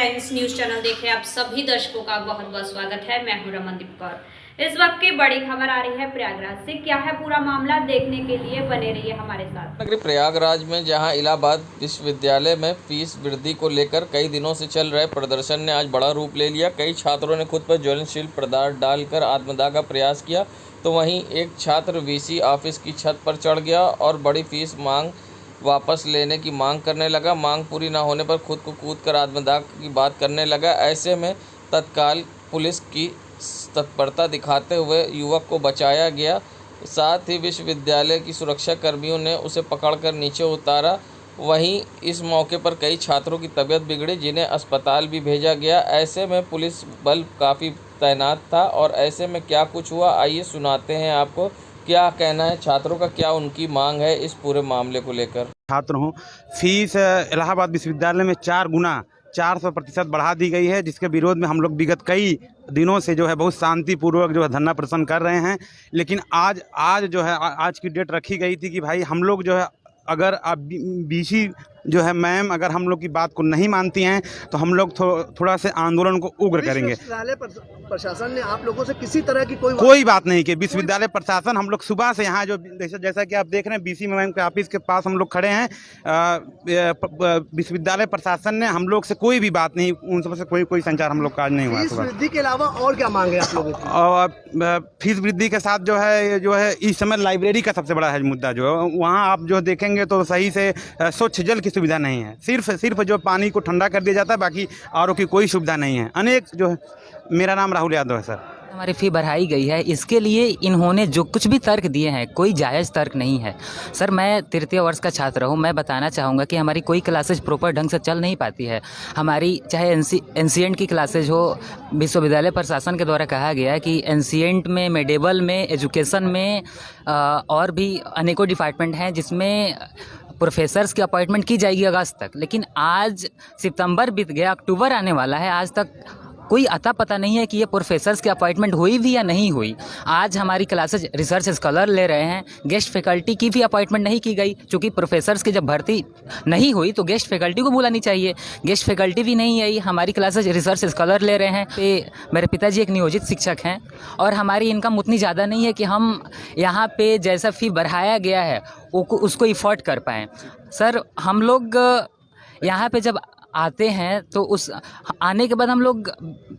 Friends, news channel देखे आप सभी दर्शकों का बहुत बहुत स्वागत है। मैं हूं रमनदीप कौर। इस वक्त की बड़ी खबर आ रही है प्रयागराज से। क्या है पूरा मामला, देखने के लिए बने रहिए हमारे साथ। नगरी प्रयागराज में जहां इलाहाबाद विश्वविद्यालय में फीस वृद्धि को लेकर कई दिनों से चल रहे प्रदर्शन ने आज बड़ा रूप ले लिया। कई छात्रों ने खुद पर ज्वलनशील पदार्थ डालकर आत्मदाह का प्रयास किया, तो वहीं एक छात्र वीसी ऑफिस की छत पर चढ़ गया और बड़ी फीस वापस लेने की मांग करने लगा। मांग पूरी न होने पर खुद को कूदकर आत्मदाह की बात करने लगा। ऐसे में तत्काल पुलिस की तत्परता दिखाते हुए युवक को बचाया गया। साथ ही विश्वविद्यालय की सुरक्षा कर्मियों ने उसे पकड़कर नीचे उतारा। वहीं इस मौके पर कई छात्रों की तबीयत बिगड़ी, जिन्हें अस्पताल भी भेजा गया। ऐसे में पुलिस बल काफ़ी तैनात था और ऐसे में क्या कुछ हुआ, आइए सुनाते हैं आपको। क्या कहना है छात्रों का, क्या उनकी मांग है इस पूरे मामले को लेकर। छात्र हूँ। फीस इलाहाबाद विश्वविद्यालय में 4 गुना 400% बढ़ा दी गई है, जिसके विरोध में हम लोग विगत कई दिनों से जो है बहुत शांतिपूर्वक जो है धरना प्रदर्शन कर रहे हैं। लेकिन आज जो है आज की डेट रखी गई थी कि भाई हम लोग जो है अगर अब बीसी जो है मैम अगर हम लोग की बात को नहीं मानती हैं तो हम लोग थोड़ा से आंदोलन को उग्र करेंगे। विश्वविद्यालय प्रशासन ने आप लोगों से किसी तरह की कोई बात नहीं की। विश्वविद्यालय प्रशासन हम लोग सुबह से यहाँ जो जैसा कि आप देख रहे हैं बीसी मैम के ऑफिस के पास हम लोग खड़े हैं। विश्वविद्यालय प्रशासन ने हम लोग से कोई भी बात नहीं, उन सबसे कोई संचार हम लोग का नहीं हुआ। फीस वृद्धि के अलावा और क्या मांगे आप लोगों की? और फीस वृद्धि के साथ जो है इस समय लाइब्रेरी का सबसे बड़ा है मुद्दा। जो है वहाँ आप जो देखेंगे तो सही से स्वच्छ जल की सुविधा नहीं है। सिर्फ जो पानी को ठंडा कर दिया जाता है, बाकी आरओ की कोई सुविधा नहीं है। अनेक जो है। मेरा नाम राहुल यादव है सर। हमारी फ़ी बढ़ाई गई है, इसके लिए इन्होंने जो कुछ भी तर्क दिए हैं कोई जायज़ तर्क नहीं है। सर मैं तृतीय वर्ष का छात्र हूँ, मैं बताना चाहूँगा कि हमारी कोई क्लासेज प्रॉपर ढंग से चल नहीं पाती है। हमारी चाहे एनसीएंट की क्लासेज हो, विश्वविद्यालय प्रशासन के द्वारा कहा गया है कि एनसीएंट में, मेडेबल में, एजुकेशन में और भी अनेकों डिपार्टमेंट हैं जिसमें प्रोफेसर्स की अपॉइंटमेंट की जाएगी अगस्त तक। लेकिन आज सितंबर बीत गया, अक्टूबर आने वाला है, आज तक कोई अता पता नहीं है कि ये प्रोफेसर्स की अपॉइंटमेंट हुई भी या नहीं हुई। आज हमारी क्लासेज रिसर्च स्कॉलर ले रहे हैं, गेस्ट फैकल्टी की भी अपॉइंटमेंट नहीं की गई, क्योंकि प्रोफेसर्स की जब भर्ती नहीं हुई तो गेस्ट फैकल्टी को बुलानी चाहिए। गेस्ट फैकल्टी भी नहीं आई, हमारी क्लासेज रिसर्च स्कॉलर ले रहे हैं। मेरे पिताजी एक नियोजित शिक्षक हैं और हमारी इनकम उतनी ज़्यादा नहीं है कि हम यहाँ पे जैसा फ़ी बढ़ाया गया है उसको इफ़ोर्ड कर पाएँ। सर हम लोग यहाँ पे जब आते हैं तो उस आने के बाद हम लोग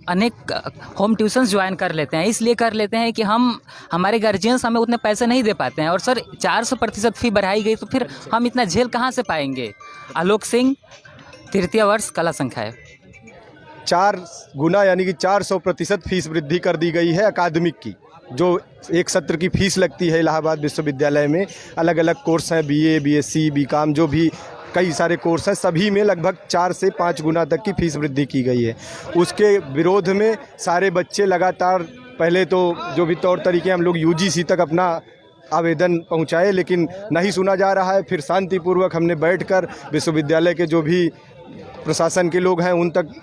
अनेक होम ट्यूशन्स ज्वाइन कर लेते हैं। इसलिए कर लेते हैं कि हमारे गार्जियंस हमें उतने पैसे नहीं दे पाते हैं। और सर 400% फ़ी बढ़ाई गई तो फिर हम इतना झेल कहाँ से पाएंगे। आलोक सिंह, तृतीय वर्ष, कला संख्या है। 4 गुना यानी कि 400% फीस वृद्धि कर दी गई है अकादमिक की। जो एक सत्र की फ़ीस लगती है इलाहाबाद विश्वविद्यालय में, अलग अलग कोर्स हैं, बीए, बीएससी, बीकॉम, जो भी कई सारे कोर्स हैं, सभी में लगभग 4 से 5 गुना तक की फ़ीस वृद्धि की गई है। उसके विरोध में सारे बच्चे लगातार, पहले तो जो भी तौर तरीके हम लोग यूजीसी तक अपना आवेदन पहुंचाए, लेकिन नहीं सुना जा रहा है। फिर शांतिपूर्वक हमने बैठकर विश्वविद्यालय के जो भी प्रशासन के लोग हैं उन तक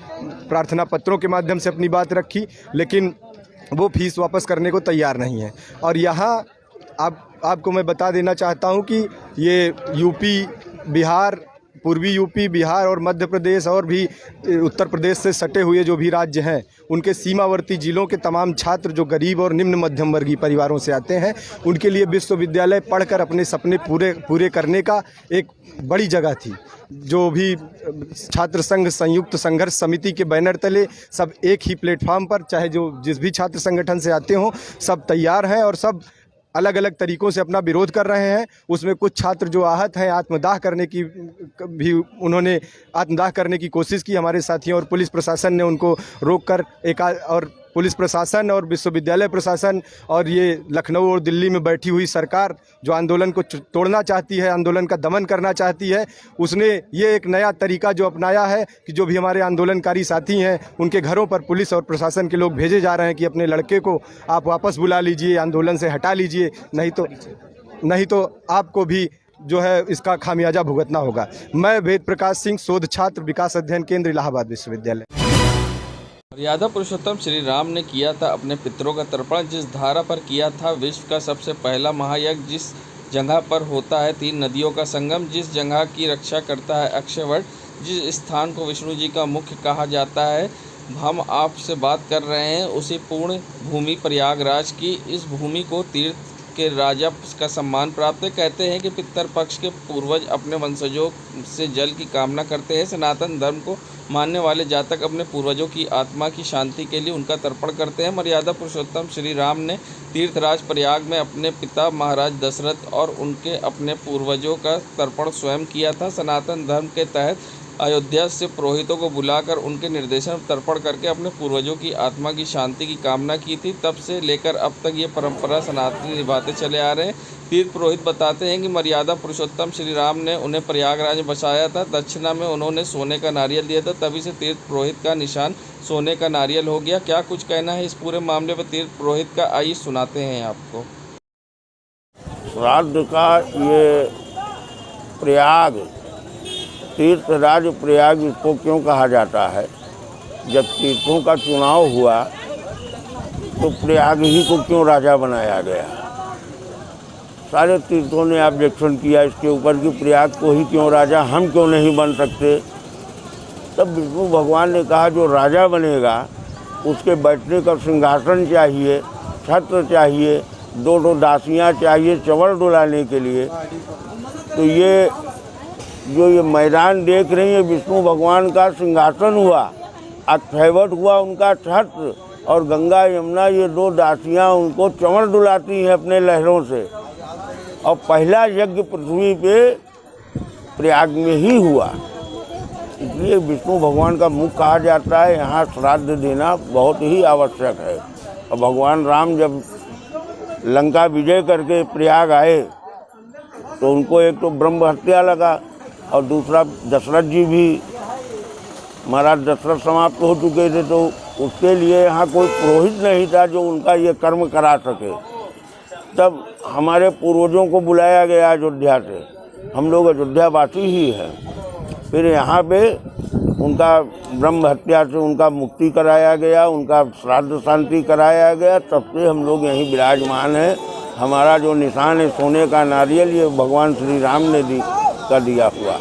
प्रार्थना पत्रों के माध्यम से अपनी बात रखी, लेकिन वो फीस वापस करने को तैयार नहीं है। और यहाँ आपको मैं बता देना चाहता हूँ कि ये यूपी, बिहार, पूर्वी यूपी, बिहार और मध्य प्रदेश और भी उत्तर प्रदेश से सटे हुए जो भी राज्य हैं, उनके सीमावर्ती जिलों के तमाम छात्र जो गरीब और निम्न मध्यम वर्गीय परिवारों से आते हैं, उनके लिए विश्वविद्यालय पढ़कर अपने सपने पूरे करने का एक बड़ी जगह थी। जो भी छात्र संघ संयुक्त संघर्ष समिति के बैनर तले सब एक ही प्लेटफॉर्म पर, चाहे जो जिस भी छात्र संगठन से आते हों, सब तैयार हैं और सब अलग अलग तरीक़ों से अपना विरोध कर रहे हैं। उसमें कुछ छात्र जो आहत हैं, आत्मदाह करने की भी उन्होंने आत्मदाह करने की कोशिश की। हमारे साथियों और पुलिस प्रशासन ने उनको रोककर और पुलिस प्रशासन और विश्वविद्यालय प्रशासन और ये लखनऊ और दिल्ली में बैठी हुई सरकार जो आंदोलन को तोड़ना चाहती है, आंदोलन का दमन करना चाहती है, उसने ये एक नया तरीका जो अपनाया है कि जो भी हमारे आंदोलनकारी साथी हैं उनके घरों पर पुलिस और प्रशासन के लोग भेजे जा रहे हैं कि अपने लड़के को आप वापस बुला लीजिए, आंदोलन से हटा लीजिए, नहीं तो आपको भी जो है इसका खामियाजा भुगतना होगा। मैं वेद प्रकाश सिंह, शोध छात्र, विकास अध्ययन केंद्र, इलाहाबाद विश्वविद्यालय। मर्यादा पुरुषोत्तम श्री राम ने किया था अपने पितरों का तर्पण, जिस धारा पर किया था विश्व का सबसे पहला महायज्ञ, जिस जगह पर होता है 3 नदियों का संगम, जिस जगह की रक्षा करता है अक्षयवट, जिस स्थान को विष्णु जी का मुख्य कहा जाता है, हम आपसे बात कर रहे हैं उसी पूर्ण भूमि प्रयागराज की। इस भूमि को तीर्थ के राजा का सम्मान प्राप्त है। कहते हैं कि पितर पक्ष के पूर्वज अपने वंशजों से जल की कामना करते हैं। सनातन धर्म को मानने वाले जातक अपने पूर्वजों की आत्मा की शांति के लिए उनका तर्पण करते हैं। मर्यादा पुरुषोत्तम श्री राम ने तीर्थराज प्रयाग में अपने पिता महाराज दशरथ और उनके अपने पूर्वजों का तर्पण स्वयं किया था। सनातन धर्म के तहत अयोध्या से पुरोहितों को बुलाकर उनके निर्देशन तर्पण करके अपने पूर्वजों की आत्मा की शांति की कामना की थी। तब से लेकर अब तक ये परंपरा सनातनी निभाते चले आ रहे हैं। तीर्थ पुरोहित बताते हैं कि मर्यादा पुरुषोत्तम श्री राम ने उन्हें प्रयागराज में बसाया था। दक्षिणा में उन्होंने सोने का नारियल दिया था, तभी से तीर्थ पुरोहित का निशान सोने का नारियल हो गया। क्या कुछ कहना है इस पूरे मामले पर तीर्थ पुरोहित का, आइए सुनाते हैं आपको। श्राद्ध का ये प्रयाग तीर्थराज प्रयाग इसको क्यों कहा जाता है? जब तीर्थों का चुनाव हुआ तो प्रयाग ही को क्यों राजा बनाया गया? सारे तीर्थों ने ऑब्जेक्शन किया इसके ऊपर कि प्रयाग को ही क्यों राजा, हम क्यों नहीं बन सकते? तब विष्णु भगवान ने कहा जो राजा बनेगा उसके बैठने का सिंहासन चाहिए, छत्र चाहिए, दो दासियाँ चाहिए चंवर डुलाने के लिए। तो ये जो ये मैदान देख रही है विष्णु भगवान का सिंहासन हुआ, अथैवट हुआ उनका छत्र, और गंगा यमुना ये दो दासियाँ उनको चंवर डुलाती हैं अपने लहरों से। और पहला यज्ञ पृथ्वी पे प्रयाग में ही हुआ, इसलिए विष्णु भगवान का मुख कहा जाता है। यहाँ श्राद्ध देना बहुत ही आवश्यक है। और भगवान राम जब लंका विजय करके प्रयाग आए तो उनको एक तो ब्रह्म हत्या लगा, और दूसरा दशरथ जी भी, महाराज दशरथ समाप्त हो चुके थे, तो उसके लिए यहाँ कोई पुरोहित नहीं था जो उनका ये कर्म करा सके। तब हमारे पूर्वजों को बुलाया गया अयोध्या से, हम लोग अयोध्यावासी ही हैं। फिर यहाँ पे उनका ब्रह्म हत्या से उनका मुक्ति कराया गया, उनका श्राद्ध शांति कराया गया, तब से हम लोग यहीं विराजमान हैं। हमारा जो निशान है सोने का नारियल, ये भगवान श्री राम ने का दिया हुआ है।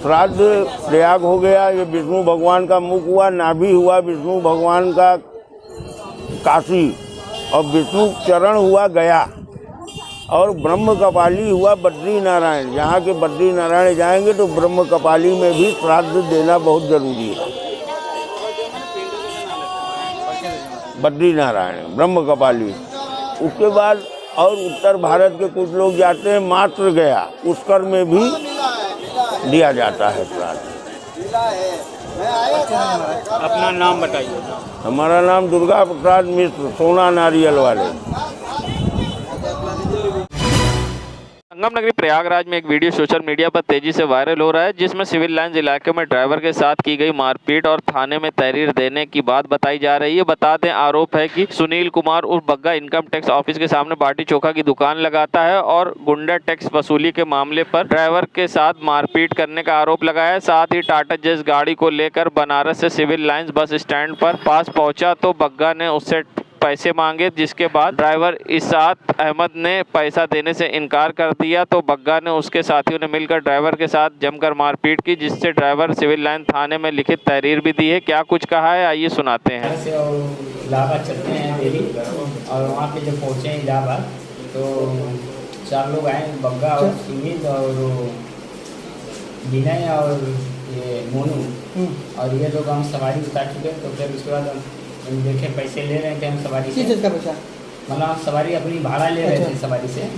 श्राद्ध प्रयाग हो गया, ये विष्णु भगवान का मुख हुआ, नाभि हुआ विष्णु भगवान का काशी, और विष्णु चरण हुआ गया, और ब्रह्म कपाली हुआ बद्री नारायण। जहाँ के बद्री नारायण जाएंगे तो ब्रह्म कपाली में भी श्राद्ध देना बहुत जरूरी है। बद्री नारायण ब्रह्म कपाली, उसके बाद और उत्तर भारत के कुछ लोग जाते हैं मात्र गया, पुष्कर में भी दिया जाता है श्राद्ध। अपना नाम बताइए। हमारा नाम दुर्गा प्रसाद मिश्र, सोना नारियल वाले। संगम नगरी प्रयागराज में एक वीडियो सोशल मीडिया पर तेजी से वायरल हो रहा है, जिसमें सिविल लाइंस इलाके में ड्राइवर के साथ की गई मारपीट और थाने में तहरीर देने की बात बताई जा रही है। बता दें, आरोप है कि सुनील कुमार उर्फ बग्गा इनकम टैक्स ऑफिस के सामने बाटी चोखा की दुकान लगाता है और गुंडा टैक्स वसूली के मामले पर ड्राइवर के साथ मारपीट करने का आरोप लगाया है। साथ ही टाटा जैस गाड़ी को लेकर बनारस से सिविल लाइंस बस स्टैंड पर पास पहुंचा तो बग्गा ने उससे पैसे मांगे, जिसके बाद ड्राइवर इसात अहमद ने पैसा देने से इनकार कर दिया। तो बग्गा ने उसके साथियों ने मिलकर ड्राइवर के साथ जमकर मारपीट की, जिससे ड्राइवर सिविल लाइन थाने में लिखित तहरीर भी दी है। क्या कुछ कहा है, आइए सुनाते हैं। इलाहाबाद चलते हैं डेली, और वहाँ पे जब पहुँचे इलाहाबाद तो 4 लोग आए, बग्गा और सुमित और विनय और ये मोनू, और ये लोग हम सवारी उतार चुके। तो फिर उसके बाद हम देखे पैसे ले रहे थे हम सवारी से, किस का पैसा? मतलब हम सवारी अपनी भाड़ा ले रहे थे सवारी से।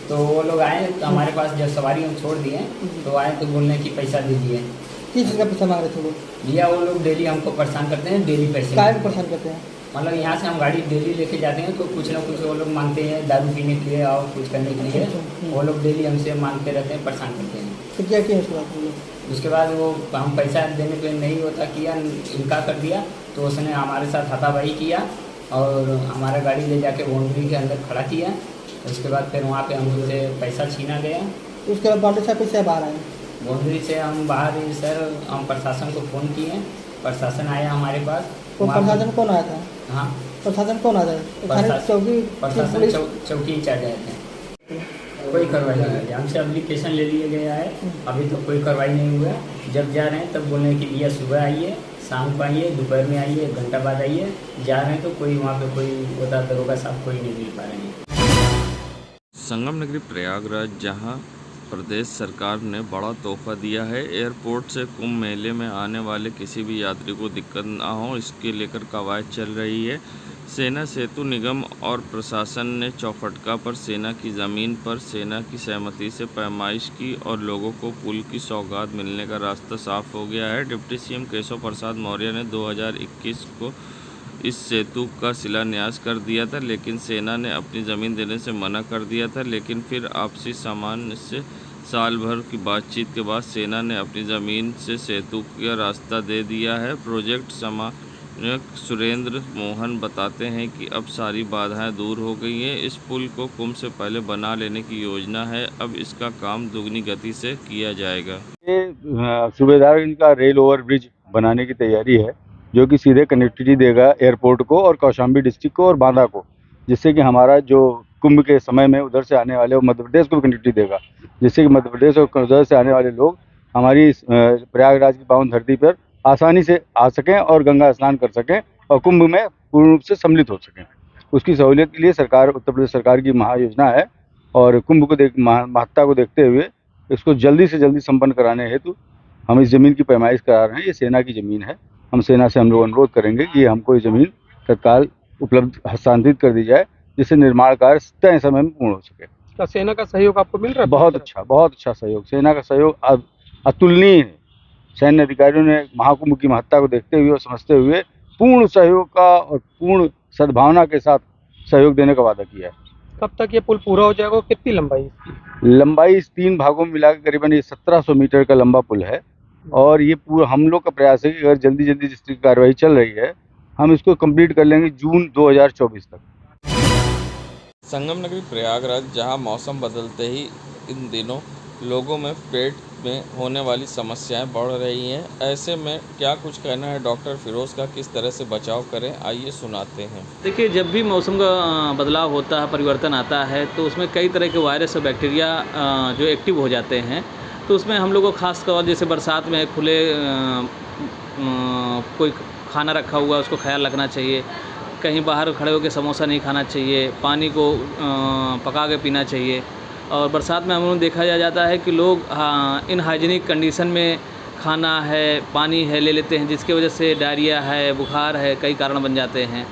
तो वो लोग आए तो हमारे पास जब सवारी हम छोड़ दिए तो आए तो बोलने की पैसा दीजिए। किस चीज़ का पैसा मांग रहे थे वो? भैया वो लोग डेली हमको परेशान करते हैं, डेली पैसे काय को परेशान करते हैं? मतलब यहाँ से हम गाड़ी डेली लेके जाते हैं तो कुछ ना कुछ वो लोग मांगते हैं, दारू पीने के लिए और कुछ करने के लिए। वो लोग डेली हमसे मांगते रहते हैं, परेशान करते हैं। तो क्या किया उसके बाद वो हम पैसा देने पे नहीं होता किया, इनकार कर दिया। तो उसने हमारे साथ हाथापाई किया और हमारा गाड़ी ले जाके बाउंड्री के अंदर खड़ा किया। उसके बाद फिर वहाँ पे हमसे पैसा छीना गया। उसके बाद बाउंड्री से पैसे बाहर आए? बाउंड्री से हम बाहर ही सर, हम प्रशासन को फ़ोन किए, प्रशासन आया हमारे पास। तो प्रशासन कौन आया था? हाँ, प्रशासन कौन आ जाए? थाने चौकी प्रशासन पुलिस चौकी इंचार्ज आए थे, कोई कार्रवाई नहीं हुई। हमसे एप्लीकेशन ले लिया गया है, अभी तो कोई कार्रवाई नहीं हुआ। जब जा रहे हैं तब बोलने के लिए सुबह आइए, शाम को आइए, दोपहर में आइए, 1 घंटा बाद आइए। जा रहे हैं तो कोई वहाँ पे कोई होता दरोगा साहब कोई नहीं मिल पा रहे हैं। संगम नगरी प्रयागराज, जहां प्रदेश सरकार ने बड़ा तोहफा दिया है। एयरपोर्ट से कुंभ मेले में आने वाले किसी भी यात्री को दिक्कत ना हो, इसके लेकर कवायद चल रही है। सेना सेतु निगम और प्रशासन ने चौखटका पर सेना की ज़मीन पर सेना की सहमति से पैमाइश की और लोगों को पुल की सौगात मिलने का रास्ता साफ हो गया है। डिप्टी सीएम केशव प्रसाद मौर्य ने 2021 को इस सेतु का शिलान्यास कर दिया था, लेकिन सेना ने अपनी ज़मीन देने से मना कर दिया था। लेकिन फिर आपसी सामान्य से साल भर की बातचीत के बाद सेना ने अपनी ज़मीन से सेतु का रास्ता दे दिया है। प्रोजेक्ट समन्वयक सुरेंद्र मोहन बताते हैं कि अब सारी बाधाएं दूर हो गई हैं। इस पुल को कुंभ से पहले बना लेने की योजना है, अब इसका काम दुगनी गति से किया जाएगा। ये सूबेदारगंज का रेल ओवर ब्रिज बनाने की तैयारी है, जो कि सीधे कनेक्टिविटी देगा एयरपोर्ट को और कौशाम्बी डिस्ट्रिक्ट को और बांदा को, जिससे कि हमारा जो कुंभ के समय में उधर से आने वाले और मध्य प्रदेश को भी कनेक्टिविटी देगा, जिससे कि मध्य प्रदेश और उधर से आने वाले लोग हमारी प्रयागराज की पावन धरती पर आसानी से आ सकें और गंगा स्नान कर सकें और कुंभ में पूर्ण रूप से सम्मिलित हो सकें। उसकी सहूलियत के लिए सरकार, उत्तर प्रदेश सरकार की महायोजना है और कुंभ को महत्ता को देखते हुए इसको जल्दी से जल्दी संपन्न कराने हेतु हम इस ज़मीन की पैमाइश करा रहे हैं। ये सेना की ज़मीन है। हम सेना से हम लोग अनुरोध करेंगे कि हमको ये ज़मीन तत्काल उपलब्ध हस्तांतरित कर दी जाए, जिससे निर्माण कार्य तय समय में पूर्ण हो सके। क्या सेना का सहयोग आपको मिल रहा है? बहुत अच्छा सहयोग। सेना का सहयोग अतुलनीय है। सैन्य अधिकारियों ने महाकुंभ की महत्ता को देखते हुए और समझते हुए पूर्ण सहयोग का और पूर्ण सद्भावना के साथ सहयोग देने का वादा किया है। कब तक ये पुल पूरा हो जाएगा? कितनी लंबाई? लंबाई इस 3 भागों में मिलाकर करीबन ये 1700 मीटर का लंबा पुल है और ये पूरा हम लोग का प्रयास है कि अगर जल्दी जिस तरीके की कार्रवाई चल रही है, हम इसको कंप्लीट कर लेंगे जून 2024 तक। संगम नगरी प्रयागराज, जहां मौसम बदलते ही इन दिनों लोगों में पेट में होने वाली समस्याएं बढ़ रही हैं, ऐसे में क्या कुछ कहना है डॉक्टर फिरोज़ का, किस तरह से बचाव करें, आइए सुनाते हैं। देखिए, जब भी मौसम का बदलाव होता है, परिवर्तन आता है, तो उसमें कई तरह के वायरस और बैक्टीरिया जो एक्टिव हो जाते हैं। तो उसमें हम लोग को खास तौर जैसे बरसात में खुले कोई खाना रखा हुआ उसको ख्याल रखना चाहिए। कहीं बाहर खड़े होकर समोसा नहीं खाना चाहिए। पानी को पका के पीना चाहिए। और बरसात में हम लोग देखा जाता है कि लोग इनहाइजीनिक कंडीशन में खाना है, पानी है ले लेते हैं, जिसकी वजह से डायरिया है, बुखार है, कई कारण बन जाते हैं।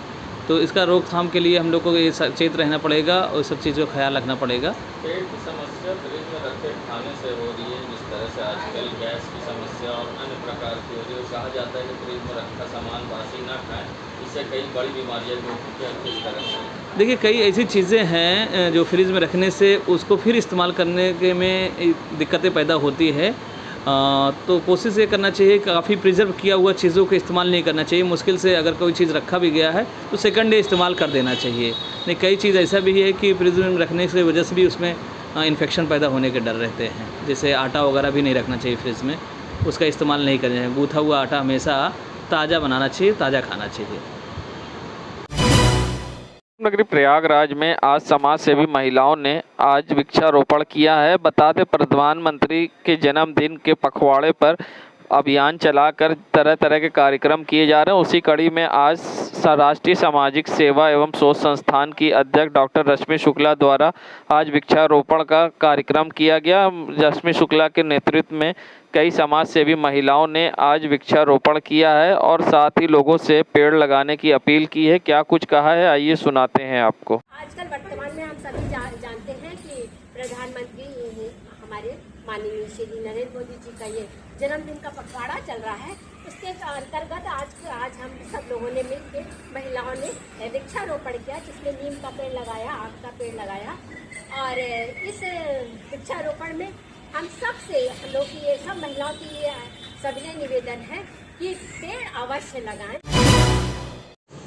तो इसका रोकथाम के लिए हम लोग को ये सचेत रहना पड़ेगा और सब चीज़ का ख्याल रखना पड़ेगा। पेट की समस्या फ्रिज में रखे खाने से हो रही है, जिस तरह से आजकल गैस की समस्या और अन्य प्रकार की हो रही है। कहा जाता है कि फ्रिज में रखा सामान बासी ना खाएं, इससे कई बड़ी बीमारियाँ भी होती हैं। किस तरह से? देखिए, कई ऐसी चीज़ें हैं जो फ्रिज में रखने से उसको फिर इस्तेमाल करने के में दिक्कतें पैदा होती है। तो कोशिश ये करना चाहिए, काफ़ी प्रिजर्व किया हुआ चीज़ों का इस्तेमाल नहीं करना चाहिए। मुश्किल से अगर कोई चीज़ रखा भी गया है तो सेकंड डे इस्तेमाल कर देना चाहिए। नहीं, कई चीज़ ऐसा भी है कि फ्रिज में रखने की वजह से भी उसमें इन्फेक्शन पैदा होने के डर रहते हैं। जैसे आटा वगैरह भी नहीं रखना चाहिए फ्रिज में, उसका इस्तेमाल नहीं करना चाहिए। गूँथा हुआ आटा हमेशा ताज़ा बनाना चाहिए, ताज़ा खाना चाहिए। नगरी प्रयागराज में आज समाज सेवी महिलाओं ने आज वृक्षारोपण किया है। बता दें, प्रधानमंत्री के जन्मदिन के पखवाड़े पर अभियान चलाकर तरह तरह के कार्यक्रम किए जा रहे हैं। उसी कड़ी में आज राष्ट्रीय सामाजिक सेवा एवं शोध संस्थान की अध्यक्ष डॉक्टर रश्मि शुक्ला द्वारा आज वृक्षारोपण का कार्यक्रम किया गया। रश्मि शुक्ला के नेतृत्व में कई समाज सेवी महिलाओं ने आज वृक्षारोपण किया है और साथ ही लोगों से पेड़ लगाने की अपील की है। क्या कुछ कहा है, आइए सुनाते हैं आपको। आजकल वर्तमान में हम सभी जानते हैं कि प्रधानमंत्री हमारे माननीय श्री नरेंद्र मोदी जी का ये जन्मदिन का पखवाड़ा चल रहा है। उसके अंतर्गत आज हम सब लोगों ने मिलकर महिलाओं ने वृक्षारोपण किया, जिसमें नीम का पेड़ लगाया, आम का पेड़ लगाया। और इस वृक्षारोपण में हम लोग की ये सब महिलाओं की सभी निवेदन है कि पेड़ अवश्य लगाएं।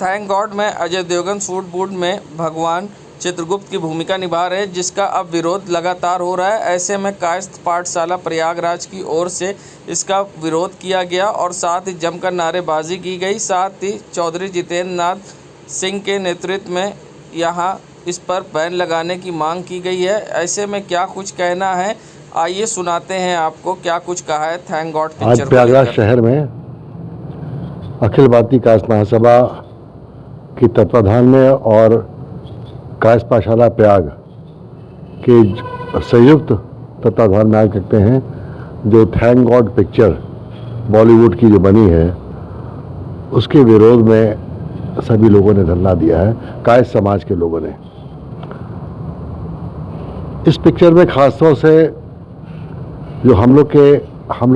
थैंक गॉड में अजय देवगन सूट बूट में भगवान चित्रगुप्त की भूमिका निभा रहे हैं, जिसका अब विरोध लगातार हो रहा है। ऐसे में कायस्थ पाठशाला प्रयागराज की ओर से इसका विरोध किया गया और साथ ही जमकर नारेबाजी की गई। साथ ही चौधरी जितेंद्र नाथ सिंह के नेतृत्व में यहाँ इस पर बैन लगाने की मांग की गई है। ऐसे में क्या कुछ कहना है, आइए सुनाते हैं आपको क्या कुछ कहा है थैंक गॉड पिक्चर। आज प्रयागराज शहर में अखिल भारतीय कायस्थ महासभा की तत्वाधान में और कायस्थ पाठशाला प्रयाग के संयुक्त तत्वाधान में आज कहते हैं जो थैंक गॉड पिक्चर बॉलीवुड की जो बनी है उसके विरोध में सभी लोगों ने धरना दिया है, कायस्थ समाज के लोगों ने। इस पिक्चर में खासतौर से जो हम लोग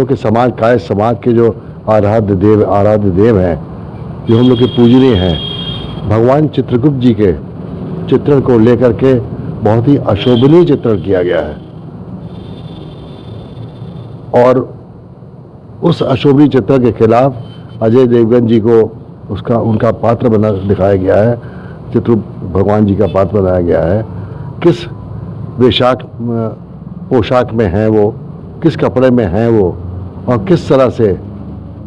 के समाज, कायस्थ समाज के जो आराध्य देव हैं, जो हम लोग के पूजनीय हैं, भगवान चित्रगुप्त जी के चित्रण को लेकर के बहुत ही अशोभनीय चित्रण किया गया है और उस अशोभनीय चित्र के खिलाफ अजय देवगन जी को उनका पात्र बना दिखाया गया है, भगवान जी का पात्र बनाया गया है। किस पोशाक में हैं वो, किस कपड़े में हैं वो और किस तरह से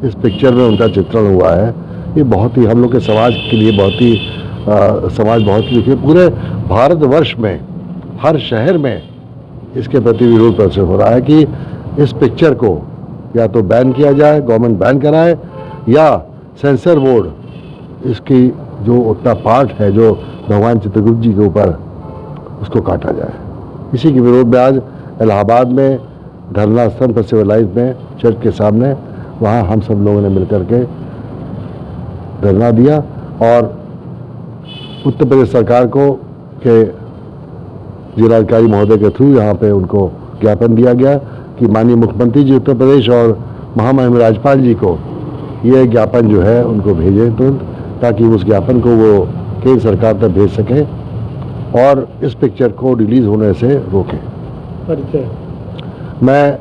इस पिक्चर में उनका चित्रण हुआ है, ये बहुत ही हम लोग के समाज के लिए समाज बहुत ही देखिए पूरे भारतवर्ष में हर शहर में इसके प्रति विरोध प्रदर्शन हो रहा है कि इस पिक्चर को या तो बैन किया जाए, गवर्नमेंट बैन कराए, या सेंसर बोर्ड इसकी जो उतना पार्ट है जो भगवान चित्रगुप्त जी के ऊपर उसको काटा जाए। इसी के विरोध में आज इलाहाबाद में धरना स्थल पर सिविलाइज में चर्च के सामने वहाँ हम सब लोगों ने मिलकर के धरना दिया और उत्तर प्रदेश सरकार को के जिलाधिकारी महोदय के थ्रू यहाँ पे उनको ज्ञापन दिया गया कि माननीय मुख्यमंत्री जी उत्तर प्रदेश और महामहिम राज्यपाल जी को ये ज्ञापन जो है उनको भेजें तुरंत, ताकि उस ज्ञापन को वो केंद्र सरकार तक भेज सकें और इस पिक्चर को रिलीज़ होने से रोकें। मैं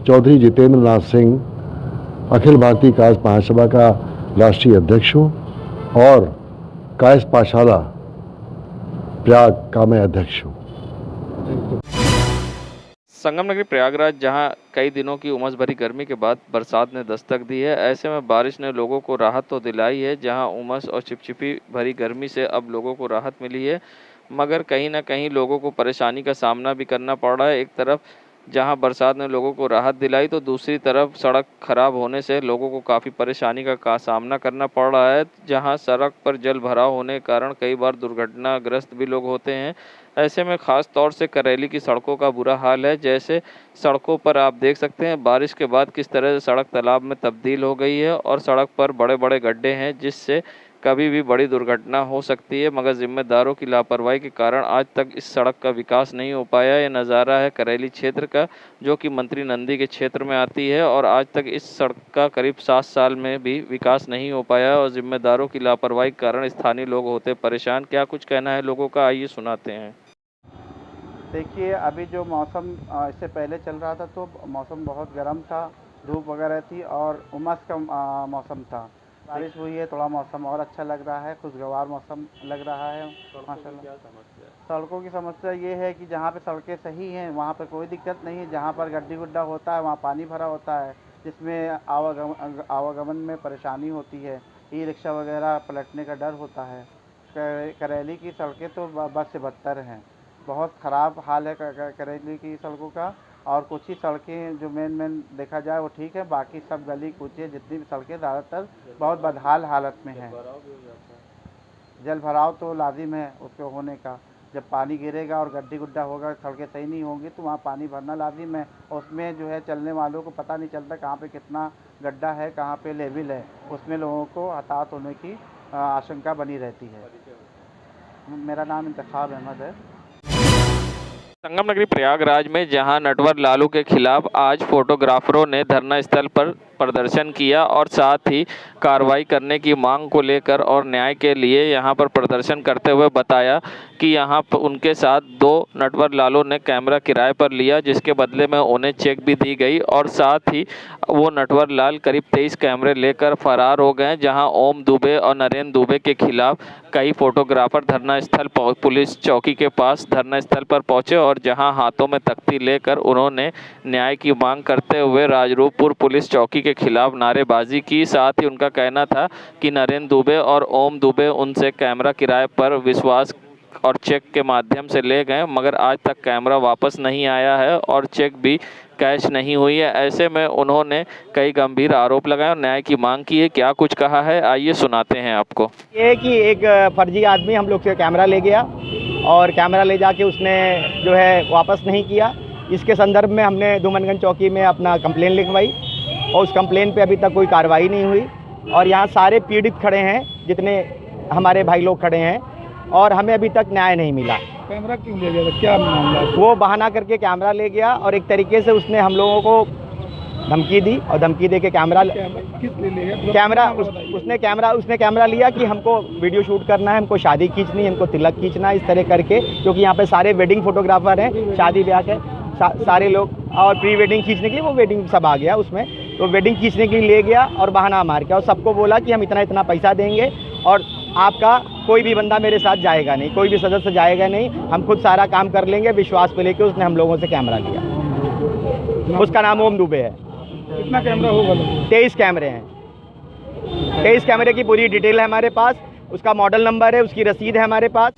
चौधरी जितेंद्र नाथ सिंह अखिल भारतीय कायस्थ महासभा का राष्ट्रीय अध्यक्ष हूँ और कायस्थ पाठशाला प्रयाग का मैं अध्यक्ष हूँ। संगम नगरी प्रयागराज जहां कई दिनों की उमस भरी गर्मी के बाद बरसात ने दस्तक दी है, ऐसे में बारिश ने लोगों को राहत तो दिलाई है। जहां उमस और चिपचिपी भरी गर्मी से अब लोगों को राहत मिली है, मगर कहीं ना कहीं लोगों को परेशानी का सामना भी करना पड़ रहा है। एक तरफ जहां बरसात ने लोगों को राहत दिलाई तो दूसरी तरफ सड़क खराब होने से लोगों को काफ़ी परेशानी का सामना करना पड़ रहा है। जहां सड़क पर जल भराव होने के कारण कई बार दुर्घटनाग्रस्त भी लोग होते हैं। ऐसे में ख़ास तौर से करेली की सड़कों का बुरा हाल है। जैसे सड़कों पर आप देख सकते हैं बारिश के बाद किस तरह से सड़क तालाब में तब्दील हो गई है और सड़क पर बड़े बड़े गड्ढे हैं, जिससे कभी भी बड़ी दुर्घटना हो सकती है। मगर जिम्मेदारों की लापरवाही के कारण आज तक इस सड़क का विकास नहीं हो पाया। ये नज़ारा है करेली क्षेत्र का, जो कि मंत्री नंदी के क्षेत्र में आती है और आज तक इस सड़क का करीब 7 साल में भी विकास नहीं हो पाया और जिम्मेदारों की लापरवाही के कारण स्थानीय लोग होते परेशान। क्या कुछ कहना है लोगों का, आइए सुनाते हैं। देखिए, अभी जो मौसम इससे पहले चल रहा था तो मौसम बहुत गर्म था, धूप वगैरह थी और उमस का मौसम था। बारिश हुई है, थोड़ा मौसम और अच्छा लग रहा है, खुशगवार मौसम लग रहा है माशाल्लाह। सड़कों की समस्या ये है कि जहाँ पे सड़कें सही हैं वहाँ पे कोई दिक्कत नहीं है, जहाँ पर गड्ढी गुड्ढा होता है वहाँ पानी भरा होता है, जिसमें आवागमन में परेशानी होती है, ई रिक्शा वगैरह पलटने का डर होता है। करेली की सड़कें तो बद से बदतर हैं, बहुत ख़राब हाल है करेली की सड़कों का। और कुछ ही सड़कें जो मेन देखा जाए वो ठीक है, बाकी सब गली कूचे जितनी भी सड़कें ज़्यादातर बहुत बदहाल हालत में हैं। जल भराव तो लाजिम है उसके होने का, जब पानी गिरेगा और गड्ढी गुड्ढा होगा, सड़कें सही नहीं होंगी तो वहाँ पानी भरना लाजिम है। उसमें जो है चलने वालों को पता नहीं चलता कहाँ पे कितना गड्ढा है, कहाँ पे लेवल है, उसमें लोगों को हताहत होने की आशंका बनी रहती है। मेरा नाम इंतखाब अहमद है। संगम नगरी प्रयागराज में जहां नटवर लालू के खिलाफ आज फोटोग्राफरों ने धरना स्थल पर प्रदर्शन किया और साथ ही कार्रवाई करने की मांग को लेकर और न्याय के लिए यहां पर प्रदर्शन करते हुए बताया कि यहां पर उनके साथ 2 नटवर लालू ने कैमरा किराए पर लिया, जिसके बदले में उन्हें चेक भी दी गई और साथ ही वो नटवर लाल करीब 23 कैमरे लेकर फरार हो गए। जहां ओम दुबे और नरेंद्र दुबे के खिलाफ कई फोटोग्राफर धरना स्थल पुलिस चौकी के पास धरना स्थल पर पहुंचे और जहां हाथों में तख्ती लेकर उन्होंने न्याय की मांग करते हुए राजरूपपुर पुलिस चौकी के खिलाफ नारेबाजी की। साथ ही उनका कहना था कि नरेंद्र दुबे और ओम दुबे उनसे कैमरा किराए पर विश्वास और चेक के माध्यम से ले गए, मगर आज तक कैमरा वापस नहीं आया है और चेक भी कैश नहीं हुई है। ऐसे में उन्होंने कई गंभीर आरोप लगाए और न्याय की मांग की है। क्या कुछ कहा है, आइए सुनाते हैं आपको। ये कि एक फर्जी आदमी हम लोग से कैमरा ले गया और कैमरा ले जाके उसने जो है वापस नहीं किया। इसके संदर्भ में हमने धूमनगंज चौकी में अपना कंप्लेन लिखवाई और उस कंप्लेन पे अभी तक कोई कार्रवाई नहीं हुई और यहाँ सारे पीड़ित खड़े हैं, जितने हमारे भाई लोग खड़े हैं, और हमें अभी तक न्याय नहीं मिला। कैमरा क्यों ले गया, क्या मामला? वो बहाना करके कैमरा ले गया और एक तरीके से उसने हम लोगों को धमकी दी और धमकी दे के कैमरा उसने कैमरा लिया कि हमको वीडियो शूट करना है, हमको शादी खींचनी है, हमको तिलक खींचना है, इस तरह करके, क्योंकि यहाँ पे सारे वेडिंग फोटोग्राफर हैं, शादी ब्याह के सारे लोग, और प्री वेडिंग खींचने के लिए वो वेडिंग सब आ गया उसमें, तो वेडिंग खींचने के लिए ले गया और बहाना मार के और सबको बोला कि हम इतना इतना पैसा देंगे और आपका कोई भी बंदा मेरे साथ जाएगा नहीं, कोई भी सदस्य जाएगा नहीं, हम खुद सारा काम कर लेंगे। विश्वास पे लेके उसने हम लोगों से कैमरा लिया। उसका नाम ओम दुबे है। कितना कैमरा होगा? 23 कैमरे हैं। 23 कैमरे की पूरी डिटेल है हमारे पास, उसका मॉडल नंबर है, उसकी रसीद है हमारे पास।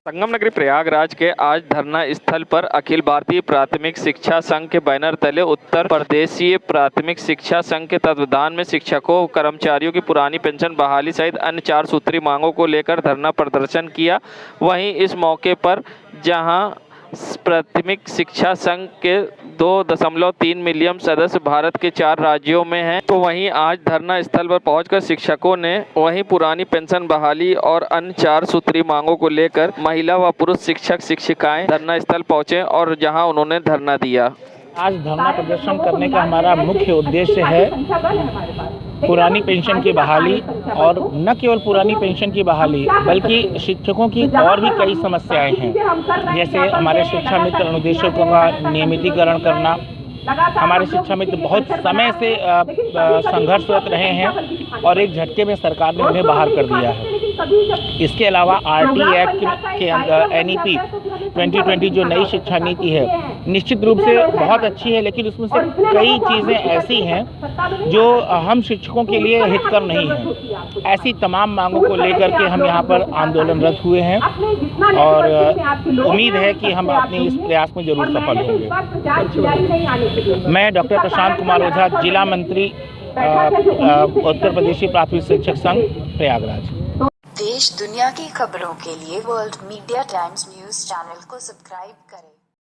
संगम नगरी प्रयागराज के आज धरना स्थल पर अखिल भारतीय प्राथमिक शिक्षा संघ के बैनर तले उत्तर प्रदेशीय प्राथमिक शिक्षा संघ के तत्वावधान में शिक्षकों कर्मचारियों की पुरानी पेंशन बहाली सहित अन्य 4 सूत्री मांगों को लेकर धरना प्रदर्शन किया। वहीं इस मौके पर जहां प्राथमिक शिक्षा संघ के 2.3 मिलियन सदस्य भारत के 4 राज्यों में हैं, तो वहीं आज धरना स्थल पर पहुंचकर शिक्षकों ने वहीं पुरानी पेंशन बहाली और अन्य 4 सूत्री मांगों को लेकर महिला व पुरुष शिक्षक शिक्षिकाएं धरना स्थल पहुंचे और जहां उन्होंने धरना दिया। आज धरना प्रदर्शन करने का हमारा मुख्य उद्देश्य है पुरानी पेंशन की बहाली, और न केवल पुरानी पेंशन की बहाली बल्कि शिक्षकों की और भी कई समस्याएं हैं, जैसे हमारे शिक्षा मित्र अनुदेशकों का नियमितीकरण करना। हमारे शिक्षा मित्र बहुत समय से संघर्षरत रहे हैं और एक झटके में सरकार ने उन्हें बाहर कर दिया है। इसके अलावा आरटी एक्ट के अंदर NEP 2020 जो नई शिक्षा नीति है, निश्चित रूप से बहुत अच्छी है, लेकिन उसमें से कई चीज़ें ऐसी हैं जो हम शिक्षकों के लिए हितकर नहीं हैं। ऐसी तमाम मांगों को लेकर के हम यहाँ पर आंदोलनरत हुए हैं और उम्मीद है कि हम अपने इस प्रयास में जरूर सफल होंगे। मैं डॉक्टर प्रशांत कुमार ओझा, जिला मंत्री उत्तर प्रदेशीय प्राथमिक शिक्षक संघ प्रयागराज। देश दुनिया की खबरों के लिए world media times news channel को सब्सक्राइब करें।